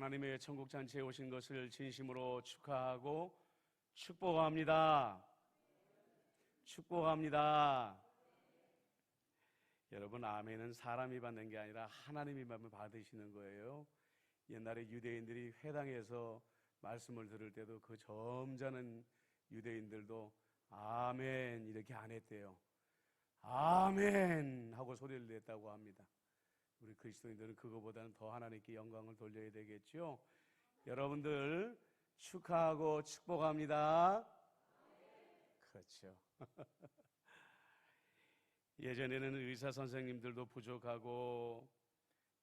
하나님의 천국잔치에 오신 것을 진심으로 축하하고 축복합니다. 축복합니다. 여러분, 아멘은 사람이 받는 게 아니라 하나님이 받으시는 거예요. 옛날에 유대인들이 회당에서 말씀을 들을 때도 그 점잖은 유대인들도 아멘 이렇게 안 했대요. 아멘 하고 소리를 냈다고 합니다. 우리 그리스도인들은 그거보다는 더 하나님께 영광을 돌려야 되겠죠. 여러분들 축하하고 축복합니다. 그렇죠. 예전에는 의사 선생님들도 부족하고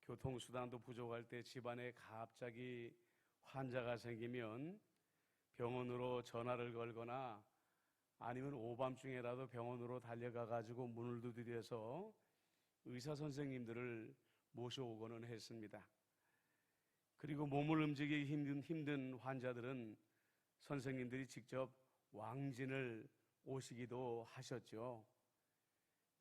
교통수단도 부족할 때 집안에 갑자기 환자가 생기면 병원으로 전화를 걸거나 아니면 오밤중에라도 병원으로 달려가 가지고 문을 두드려서 의사 선생님들을 모셔오고는 했습니다. 그리고 몸을 움직이기 힘든 환자들은 선생님들이 직접 왕진을 오시기도 하셨죠.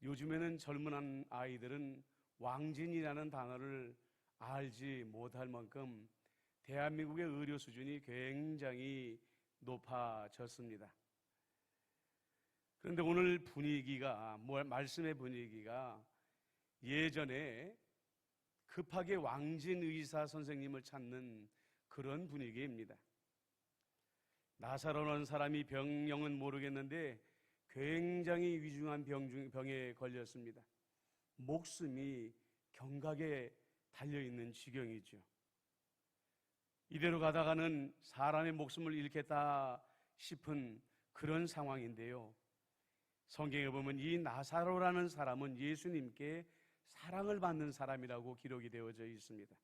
요즘에는 젊은 아이들은 왕진이라는 단어를 알지 못할 만큼 대한민국의 의료 수준이 굉장히 높아졌습니다. 그런데 오늘 분위기가, 말씀의 분위기가 예전에 급하게 왕진 의사 선생님을 찾는 그런 분위기입니다. 나사로라는 사람이 병명은 모르겠는데 굉장히 위중한 병에 걸렸습니다. 목숨이 경각에 달려있는 지경이죠. 이대로 가다가는 사람의 목숨을 잃겠다 싶은 그런 상황인데요. 성경에 보면 이 나사로라는 사람은 예수님께 사랑을 받는 사람이라고 기록이 되어져 있습니다.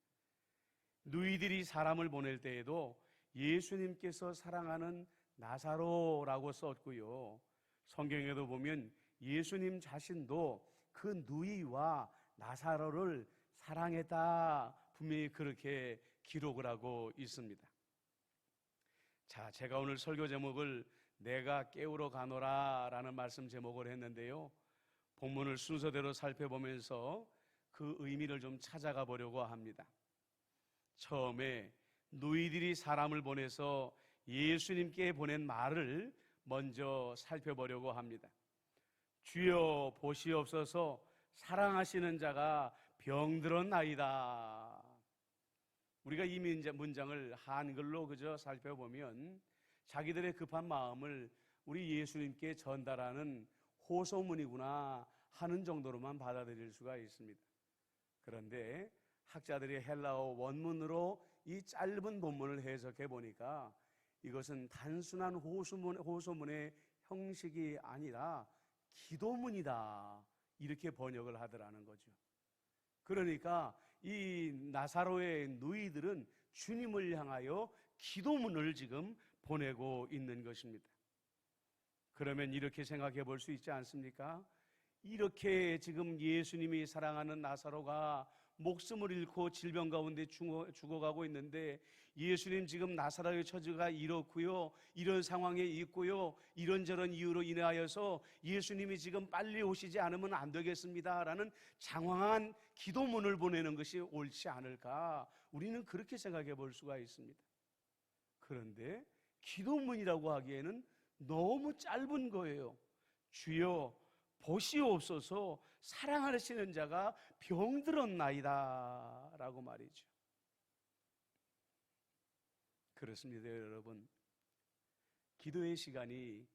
누이들이 사람을 보낼 때에도 예수님께서 사랑하는 나사로라고 썼고요. 성경에도 보면 예수님 자신도 그 누이와 나사로를 사랑했다 분명히 그렇게 기록을 하고 있습니다. 자, 제가 오늘 설교 제목을 내가 깨우러 가노라 라는 말씀 제목을 했는데요. 본문을 순서대로 살펴보면서 그 의미를 좀 찾아가 보려고 합니다. 처음에 누이들이 사람을 보내서 예수님께 보낸 말을 먼저 살펴보려고 합니다. 주여 보시옵소서, 사랑하시는 자가 병들었나이다. 우리가 이 문장을 한글로 그저 살펴보면 자기들의 급한 마음을 우리 예수님께 전달하는 호소문이구나 하는 정도로만 받아들일 수가 있습니다. 그런데 학자들이 헬라어 원문으로 이 짧은 본문을 해석해 보니까 이것은 단순한 호소문의 형식이 아니라 기도문이다 이렇게 번역을 하더라는 거죠. 그러니까 이 나사로의 누이들은 주님을 향하여 기도문을 지금 보내고 있는 것입니다. 그러면 이렇게 생각해 볼 수 있지 않습니까? 이렇게 지금 예수님이 사랑하는 나사로가 목숨을 잃고 질병 가운데 죽어가고 있는데 예수님 지금 나사로의 처지가 이렇고요, 이런 상황에 있고요, 이런저런 이유로 인하여서 예수님이 지금 빨리 오시지 않으면 안 되겠습니다 라는 장황한 기도문을 보내는 것이 옳지 않을까, 우리는 그렇게 생각해 볼 수가 있습니다. 그런데 기도문이라고 하기에는 너무 짧은 거예요. 주여 보시옵소서, 사랑하시는 자가 병들었나이다 라고 말이죠. 그렇습니다, 여러분. 기도의 시간이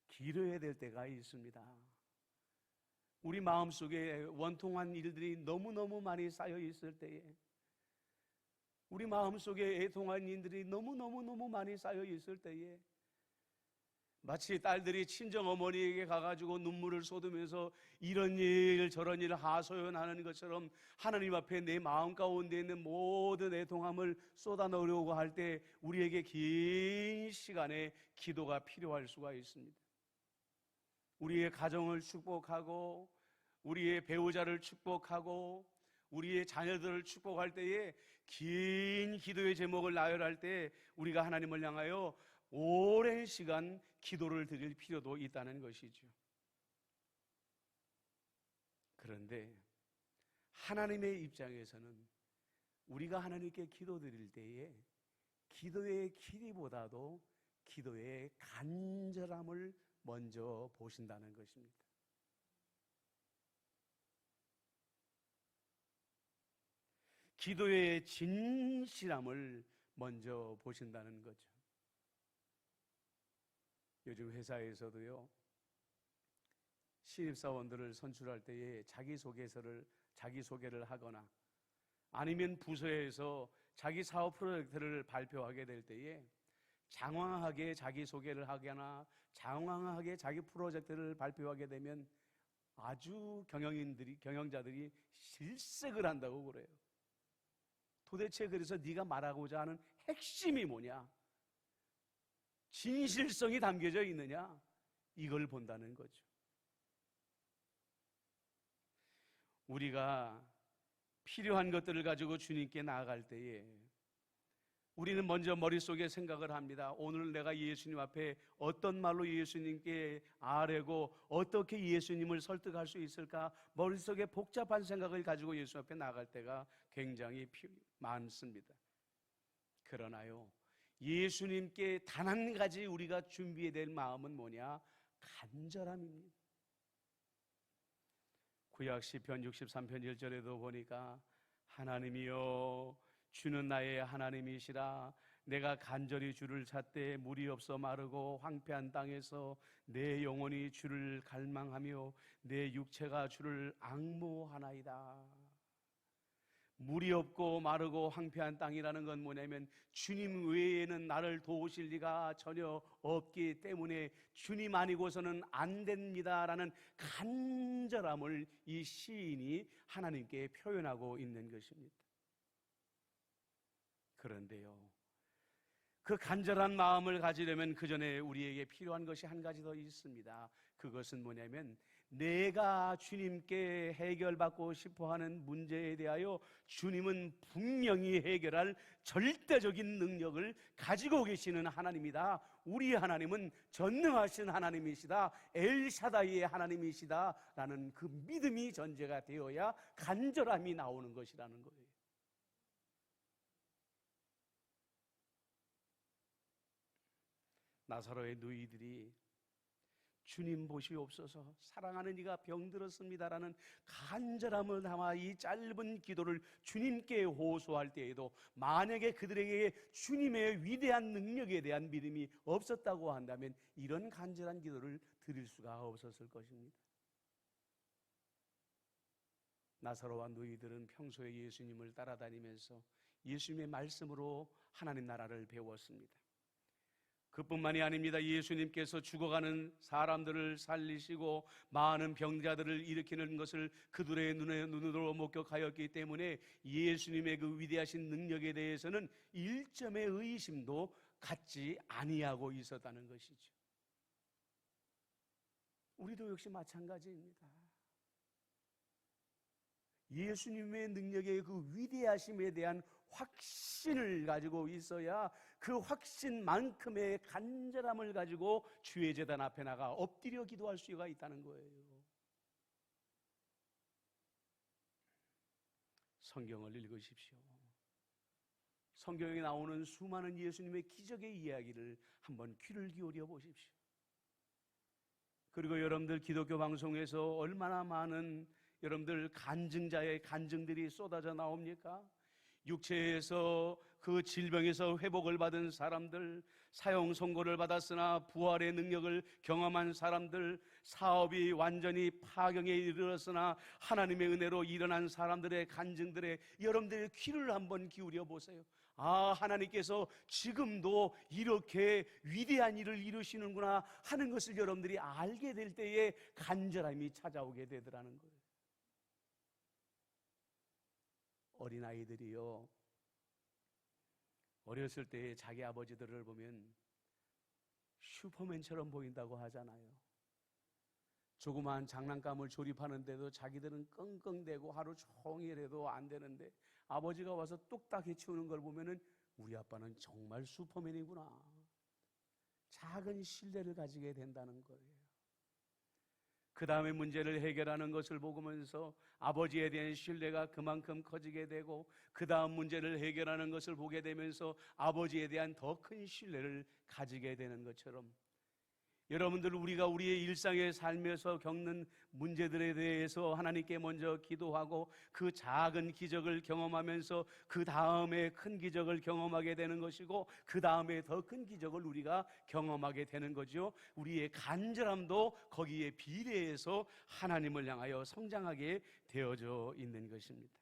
길어야 될 때가 있습니다. 우리 마음속에 원통한 일들이 너무너무 많이 쌓여 있을 때에, 우리 마음속에 애통한 일들이 너무너무 많이 쌓여 있을 때에 마치 딸들이 친정어머니에게 가가지고 눈물을 쏟으면서 이런 일 저런 일을 하소연하는 것처럼 하나님 앞에 내 마음 가운데 있는 모든 애통함을 쏟아넣으려고 할 때 우리에게 긴 시간의 기도가 필요할 수가 있습니다. 우리의 가정을 축복하고 우리의 배우자를 축복하고 우리의 자녀들을 축복할 때에 긴 기도의 제목을 나열할 때 우리가 하나님을 향하여 오랜 시간 기도를 드릴 필요도 있다는 것이죠. 그런데 하나님의 입장에서는 우리가 하나님께 기도드릴 때에 기도의 길이보다도 기도의 간절함을 먼저 보신다는 것입니다. 기도의 진실함을 먼저 보신다는 거죠. 요즘 회사에서도요, 신입사원들을 선출할 때에 자기소개를 하거나 아니면 부서에서 자기 사업 프로젝트를 발표하게 될 때에 장황하게 자기소개를 하거나 장황하게 자기 프로젝트를 발표하게 되면 아주 경영자들이 실색을 한다고 그래요. 도대체 그래서 네가 말하고자 하는 핵심이 뭐냐? 진실성이 담겨져 있느냐? 이걸 본다는 거죠. 우리가 필요한 것들을 가지고 주님께 나아갈 때에 우리는 먼저 머릿속에 생각을 합니다. 오늘 내가 예수님 앞에 어떤 말로 예수님께 아뢰고 어떻게 예수님을 설득할 수 있을까? 머릿속에 복잡한 생각을 가지고 예수 앞에 나아갈 때가 굉장히 많습니다. 그러나요, 예수님께 단 한 가지 우리가 준비해야 될 마음은 뭐냐? 간절함입니다. 구약 시편 63편 1절에도 보니까 하나님이여 주는 나의 하나님이시라. 내가 간절히 주를 찾되 물이 없어 마르고 황폐한 땅에서 내 영혼이 주를 갈망하며 내 육체가 주를 앙모하나이다. 물이 없고 마르고 황폐한 땅이라는 건 뭐냐면 주님 외에는 나를 도우실 리가 전혀 없기 때문에 주님 아니고서는 안 됩니다라는 간절함을 이 시인이 하나님께 표현하고 있는 것입니다. 그런데요, 그 간절한 마음을 가지려면 그 전에 우리에게 필요한 것이 한 가지 더 있습니다. 그것은 뭐냐면 내가 주님께 해결받고 싶어하는 문제에 대하여 주님은 분명히 해결할 절대적인 능력을 가지고 계시는 하나님이다. 우리 하나님은 전능하신 하나님이시다. 엘샤다이의 하나님이시다 라는 그 믿음이 전제가 되어야 간절함이 나오는 것이라는 거예요. 나사로의 누이들이 주님 보시옵소서 사랑하는 이가 병들었습니다라는 간절함을 담아 이 짧은 기도를 주님께 호소할 때에도 만약에 그들에게 주님의 위대한 능력에 대한 믿음이 없었다고 한다면 이런 간절한 기도를 드릴 수가 없었을 것입니다. 나사로와 누이들은 평소에 예수님을 따라다니면서 예수님의 말씀으로 하나님 나라를 배웠습니다. 그뿐만이 아닙니다. 예수님께서 죽어가는 사람들을 살리시고 많은 병자들을 일으키는 것을 그들의 눈으로 목격하였기 때문에 예수님의 그 위대하신 능력에 대해서는 일점의 의심도 갖지 아니하고 있었다는 것이죠. 우리도 역시 마찬가지입니다. 예수님의 능력의 그 위대하심에 대한 확신을 가지고 있어야 그 확신만큼의 간절함을 가지고 주의 제단 앞에 나가 엎드려 기도할 수가 있다는 거예요. 성경을 읽으십시오. 성경에 나오는 수많은 예수님의 기적의 이야기를 한번 귀를 기울여 보십시오. 그리고 여러분들 기독교 방송에서 얼마나 많은 여러분들 간증자의 간증들이 쏟아져 나옵니까? 육체에서 그 질병에서 회복을 받은 사람들, 사형 선고를 받았으나 부활의 능력을 경험한 사람들, 사업이 완전히 파경에 이르렀으나 하나님의 은혜로 일어난 사람들의 간증들에 여러분들의 귀를 한번 기울여 보세요. 아, 하나님께서 지금도 이렇게 위대한 일을 이루시는구나 하는 것을 여러분들이 알게 될 때에 간절함이 찾아오게 되더라는 거예요. 어린아이들이요, 어렸을 때 자기 아버지들을 보면 슈퍼맨처럼 보인다고 하잖아요. 조그마한 장난감을 조립하는데도 자기들은 끙끙대고 하루 종일 해도 안 되는데 아버지가 와서 뚝딱 해치우는 걸 보면은 우리 아빠는 정말 슈퍼맨이구나, 작은 신뢰를 가지게 된다는 거예요. 그 다음에 문제를 해결하는 것을 보면서 아버지에 대한 신뢰가 그만큼 커지게 되고, 그 다음 문제를 해결하는 것을 보게 되면서 아버지에 대한 더 큰 신뢰를 가지게 되는 것처럼, 여러분들, 우리가 우리의 일상의 삶에서 겪는 문제들에 대해서 하나님께 먼저 기도하고 그 작은 기적을 경험하면서 그 다음에 큰 기적을 경험하게 되는 것이고, 그 다음에 더 큰 기적을 우리가 경험하게 되는 거죠. 우리의 간절함도 거기에 비례해서 하나님을 향하여 성장하게 되어져 있는 것입니다.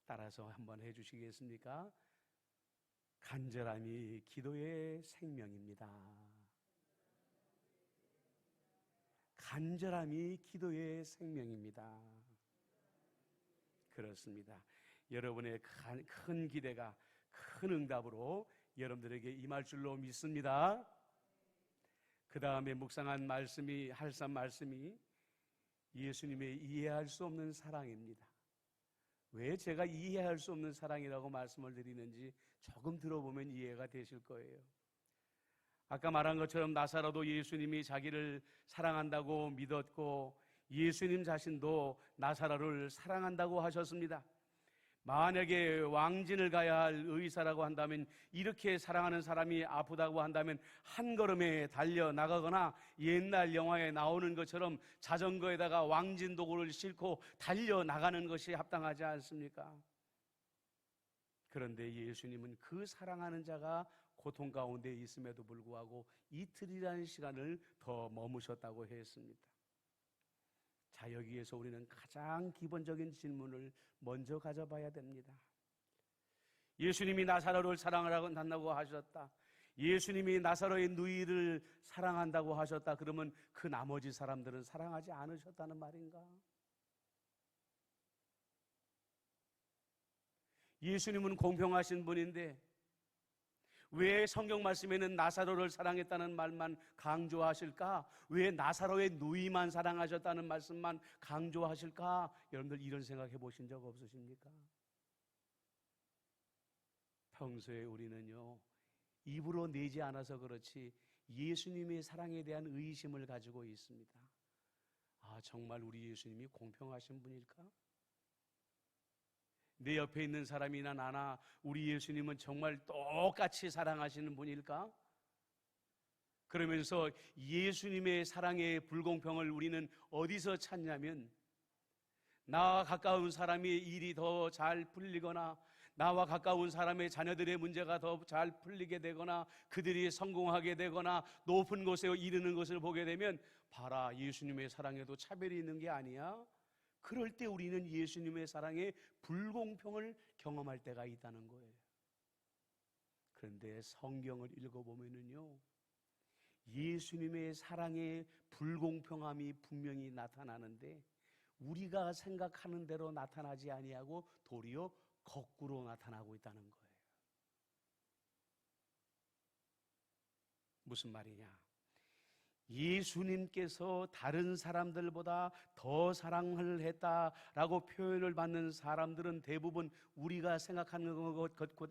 따라서 한번 해주시겠습니까? 간절함이 기도의 생명입니다. 간절함이 기도의 생명입니다. 그렇습니다. 여러분의 큰 기대가 큰 응답으로 여러분들에게 임할 줄로 믿습니다. 그 다음에 묵상한 말씀이, 할산 말씀이 예수님의 이해할 수 없는 사랑입니다. 왜 제가 이해할 수 없는 사랑이라고 말씀을 드리는지 조금 들어보면 이해가 되실 거예요. 아까 말한 것처럼 나사로도 예수님이 자기를 사랑한다고 믿었고, 예수님 자신도 나사로를 사랑한다고 하셨습니다. 만약에 왕진을 가야 할 의사라고 한다면, 이렇게 사랑하는 사람이 아프다고 한다면 한 걸음에 달려나가거나, 옛날 영화에 나오는 것처럼 자전거에다가 왕진 도구를 싣고 달려나가는 것이 합당하지 않습니까? 그런데 예수님은 그 사랑하는 자가 고통 가운데 있음에도 불구하고 이틀이라는 시간을 더 머무셨다고 했습니다. 자, 여기에서 우리는 가장 기본적인 질문을 먼저 가져봐야 됩니다. 예수님이 나사로를 사랑한다고 하셨다. 예수님이 나사로의 누이를 사랑한다고 하셨다. 그러면 그 나머지 사람들은 사랑하지 않으셨다는 말인가? 예수님은 공평하신 분인데 왜 성경 말씀에는 나사로를 사랑했다는 말만 강조하실까? 왜 나사로의 누이만 사랑하셨다는 말씀만 강조하실까? 여러분들 이런 생각해 보신 적 없으십니까? 평소에 우리는요, 입으로 내지 않아서 그렇지 예수님의 사랑에 대한 의심을 가지고 있습니다. 아, 정말 우리 예수님이 공평하신 분일까? 내 옆에 있는 사람이나 나나 우리 예수님은 정말 똑같이 사랑하시는 분일까? 그러면서 예수님의 사랑의 불공평을 우리는 어디서 찾냐면, 나와 가까운 사람의 일이 더 잘 풀리거나, 나와 가까운 사람의 자녀들의 문제가 더 잘 풀리게 되거나, 그들이 성공하게 되거나 높은 곳에 이르는 것을 보게 되면, 봐라, 예수님의 사랑에도 차별이 있는 게 아니야? 그럴 때 우리는 예수님의 사랑의 불공평을 경험할 때가 있다는 거예요. 그런데 성경을 읽어보면요, 예수님의 사랑의 불공평함이 분명히 나타나는데 우리가 생각하는 대로 나타나지 아니하고 도리어 거꾸로 나타나고 있다는 거예요. 무슨 말이냐? 예수님께서 다른 사람들보다 더 사랑을 했다라고 표현을 받는 사람들은 대부분 우리가 생각하는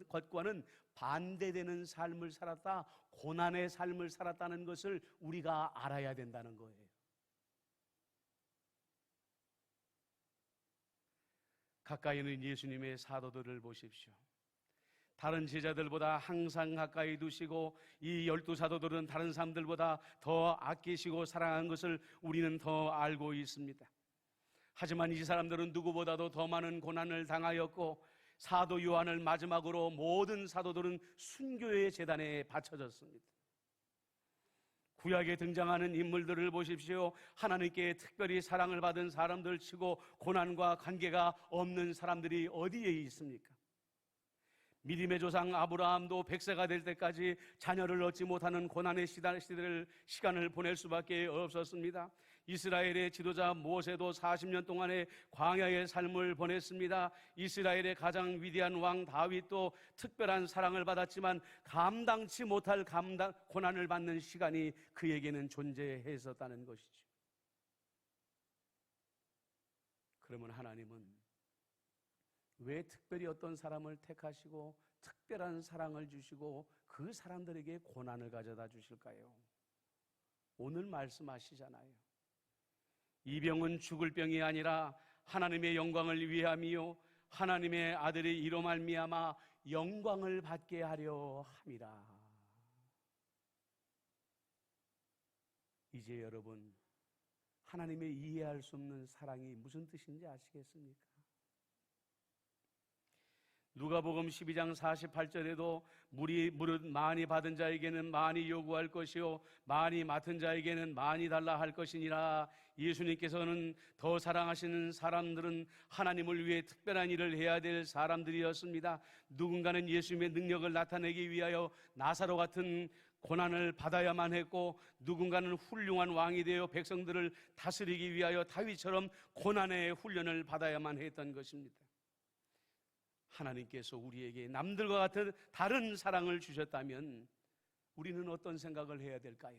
것과는 반대되는 삶을 살았다, 고난의 삶을 살았다는 것을 우리가 알아야 된다는 거예요. 가까이 있는 예수님의 사도들을 보십시오. 다른 제자들보다 항상 가까이 두시고, 이 12사도들은 다른 사람들보다 더 아끼시고 사랑하는 것을 우리는 더 알고 있습니다. 하지만 이 사람들은 누구보다도 더 많은 고난을 당하였고, 사도 요한을 마지막으로 모든 사도들은 순교의 제단에 바쳐졌습니다. 구약에 등장하는 인물들을 보십시오. 하나님께 특별히 사랑을 받은 사람들 치고 고난과 관계가 없는 사람들이 어디에 있습니까? 믿음의 조상 아브라함도 100세가 될 때까지 자녀를 얻지 못하는 고난의 시간을 보낼 수밖에 없었습니다. 이스라엘의 지도자 모세도 40년 동안의 광야의 삶을 보냈습니다. 이스라엘의 가장 위대한 왕 다윗도 특별한 사랑을 받았지만 감당치 못할 고난을 받는 시간이 그에게는 존재했었다는 것이죠. 그러면 하나님은 왜 특별히 어떤 사람을 택하시고 특별한 사랑을 주시고 그 사람들에게 고난을 가져다 주실까요? 오늘 말씀하시잖아요. 이 병은 죽을 병이 아니라 하나님의 영광을 위함이요 하나님의 아들의 이로 말미암아 영광을 받게 하려 함이라. 이제 여러분, 하나님의 이해할 수 없는 사랑이 무슨 뜻인지 아시겠습니까? 누가복음 12장 48절에도 무릇 많이 받은 자에게는 많이 요구할 것이요 많이 맡은 자에게는 많이 달라 할 것이니라. 예수님께서는 더 사랑하시는 사람들은 하나님을 위해 특별한 일을 해야 될 사람들이었습니다. 누군가는 예수님의 능력을 나타내기 위하여 나사로 같은 고난을 받아야만 했고, 누군가는 훌륭한 왕이 되어 백성들을 다스리기 위하여 다윗처럼 고난의 훈련을 받아야만 했던 것입니다. 하나님께서 우리에게 남들과 같은 다른 사랑을 주셨다면 우리는 어떤 생각을 해야 될까요?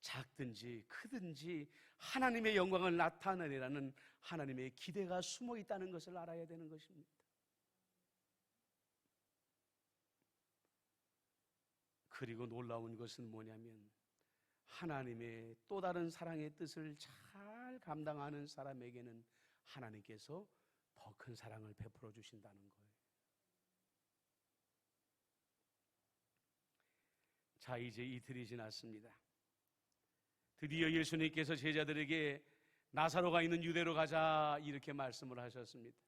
작든지 크든지 하나님의 영광을 나타내라는 하나님의 기대가 숨어 있다는 것을 알아야 되는 것입니다. 그리고 놀라운 것은 뭐냐면, 하나님의 또 다른 사랑의 뜻을 잘 감당하는 사람에게는 하나님께서 더 큰 사랑을 베풀어 주신다는 거예요. 자, 이제 이틀이 지났습니다. 드디어 예수님께서 제자들에게 나사로가 있는 유대로 가자 이렇게 말씀을 하셨습니다.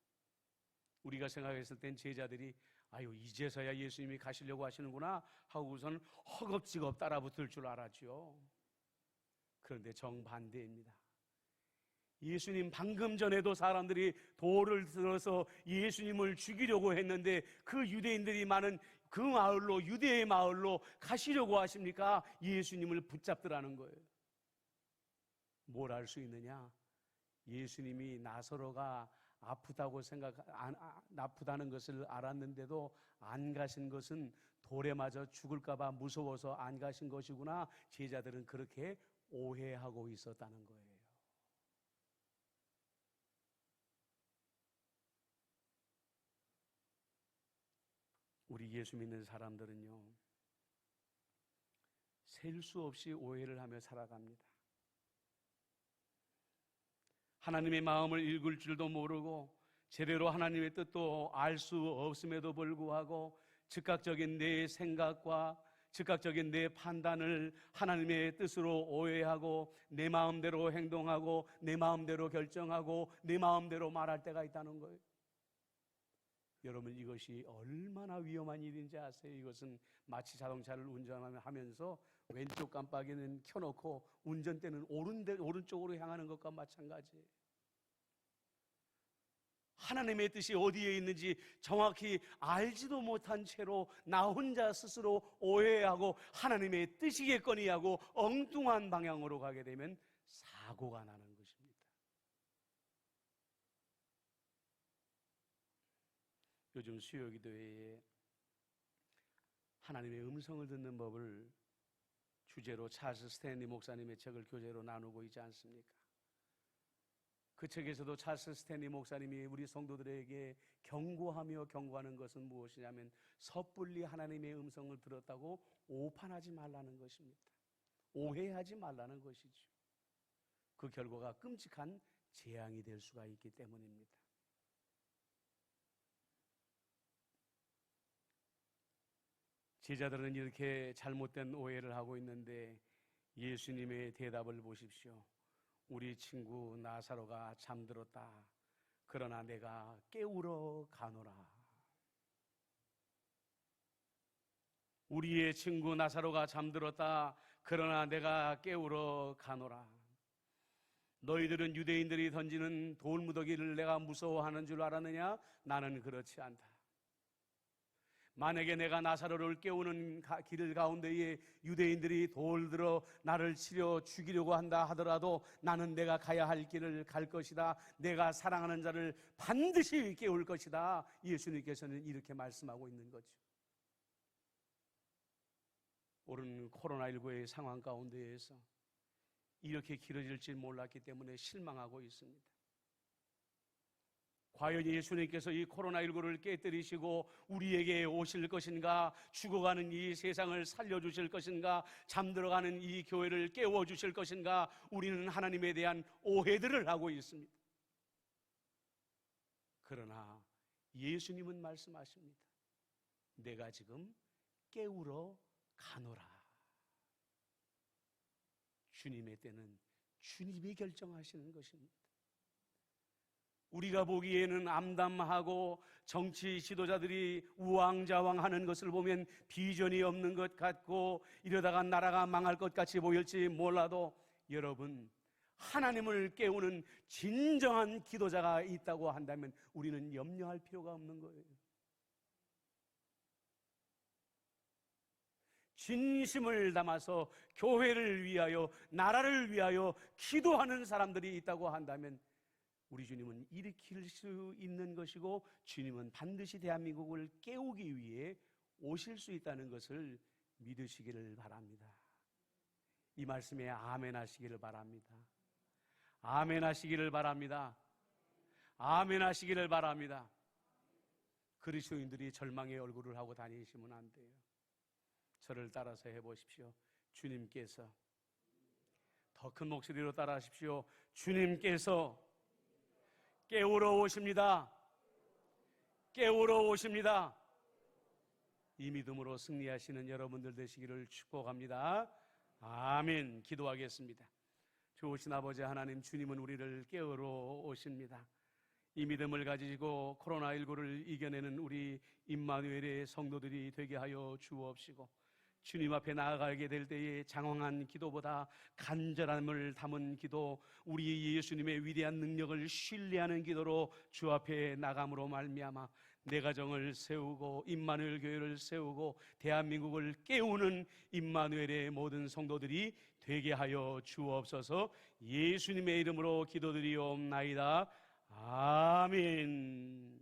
우리가 생각했을 땐 제자들이 아유, 이제서야 예수님이 가시려고 하시는구나 하고선 허겁지겁 따라붙을 줄 알았죠. 그런데 정반대입니다. 예수님 방금 전에도 사람들이 돌을 들어서 예수님을 죽이려고 했는데 그 유대인들이 많은 그 마을로, 유대의 마을로 가시려고 하십니까? 예수님을 붙잡더라는 거예요. 뭘 알 수 있느냐? 예수님이 나사로가 아프다는 것을 알았는데도 안 가신 것은 돌에 맞아 죽을까봐 무서워서 안 가신 것이구나. 제자들은 그렇게 오해하고 있었다는 거예요. 우리 예수 믿는 사람들은요, 셀 수 없이 오해를 하며 살아갑니다. 하나님의 마음을 읽을 줄도 모르고 제대로 하나님의 뜻도 알 수 없음에도 불구하고 즉각적인 내 생각과 즉각적인 내 판단을 하나님의 뜻으로 오해하고 내 마음대로 행동하고 내 마음대로 결정하고 내 마음대로 말할 때가 있다는 거예요. 여러분, 이것이 얼마나 위험한 일인지 아세요? 이것은 마치 자동차를 운전하면서 왼쪽 깜빡이는 켜놓고 운전대는 오른쪽으로 향하는 것과 마찬가지예요. 하나님의 뜻이 어디에 있는지 정확히 알지도 못한 채로 나 혼자 스스로 오해하고 하나님의 뜻이겠거니 하고 엉뚱한 방향으로 가게 되면 사고가 나는 것입니다. 요즘 수요기도회에 하나님의 음성을 듣는 법을 주제로 찰스 스탠리 목사님의 책을 교재로 나누고 있지 않습니까? 그 책에서도 찰스 스탠리 목사님이 우리 성도들에게 경고하며 경고하는 것은 무엇이냐면 섣불리 하나님의 음성을 들었다고 오판하지 말라는 것입니다. 오해하지 말라는 것이죠. 그 결과가 끔찍한 재앙이 될 수가 있기 때문입니다. 제자들은 이렇게 잘못된 오해를 하고 있는데 예수님의 대답을 보십시오. 우리 친구 나사로가 잠들었다. 그러나 내가 깨우러 가노라. 우리의 친구 나사로가 잠들었다. 그러나 내가 깨우러 가노라. 너희들은 유대인들이 던지는 돌무더기를 내가 무서워하는 줄 알았느냐? 나는 그렇지 않다. 만약에 내가 나사로를 깨우는 길 가운데에 유대인들이 돌 들어 나를 치려 죽이려고 한다 하더라도 나는 내가 가야 할 길을 갈 것이다. 내가 사랑하는 자를 반드시 깨울 것이다. 예수님께서는 이렇게 말씀하고 있는 거죠. 오른 코로나19의 상황 가운데에서 이렇게 길어질 줄 몰랐기 때문에 실망하고 있습니다. 과연 예수님께서 이 코로나19를 깨뜨리시고 우리에게 오실 것인가? 죽어가는 이 세상을 살려주실 것인가? 잠들어가는 이 교회를 깨워주실 것인가? 우리는 하나님에 대한 오해들을 하고 있습니다. 그러나 예수님은 말씀하십니다. 내가 지금 깨우러 가노라. 주님의 때는 주님이 결정하시는 것입니다. 우리가 보기에는 암담하고 정치 지도자들이 우왕좌왕하는 것을 보면 비전이 없는 것 같고 이러다가 나라가 망할 것 같이 보일지 몰라도 여러분, 하나님을 깨우는 진정한 기도자가 있다고 한다면 우리는 염려할 필요가 없는 거예요. 진심을 담아서 교회를 위하여, 나라를 위하여 기도하는 사람들이 있다고 한다면 우리 주님은 일으킬 수 있는 것이고, 주님은 반드시 대한민국을 깨우기 위해 오실 수 있다는 것을 믿으시기를 바랍니다. 이 말씀에 아멘 하시기를 바랍니다. 아멘 하시기를 바랍니다. 아멘 하시기를 바랍니다. 그리스도인들이 절망의 얼굴을 하고 다니시면 안 돼요. 저를 따라서 해보십시오. 주님께서, 더 큰 목소리로 따라하십시오. 주님께서 깨우러 오십니다. 깨우러 오십니다. 이 믿음으로 승리하시는 여러분들 되시기를 축복합니다. 아멘. 기도하겠습니다. 좋으신 아버지 하나님, 주님은 우리를 깨우러 오십니다. 이 믿음을 가지고 코로나19를 이겨내는 우리 임마누엘의 성도들이 되게 하여 주옵시고, 주님 앞에 나아가게 될 때에 장황한 기도보다 간절함을 담은 기도, 우리 예수님의 위대한 능력을 신뢰하는 기도로 주 앞에 나감으로 말미암아 내 가정을 세우고 임마누엘 교회를 세우고 대한민국을 깨우는 임마누엘의 모든 성도들이 되게 하여 주옵소서. 예수님의 이름으로 기도드리옵나이다. 아멘.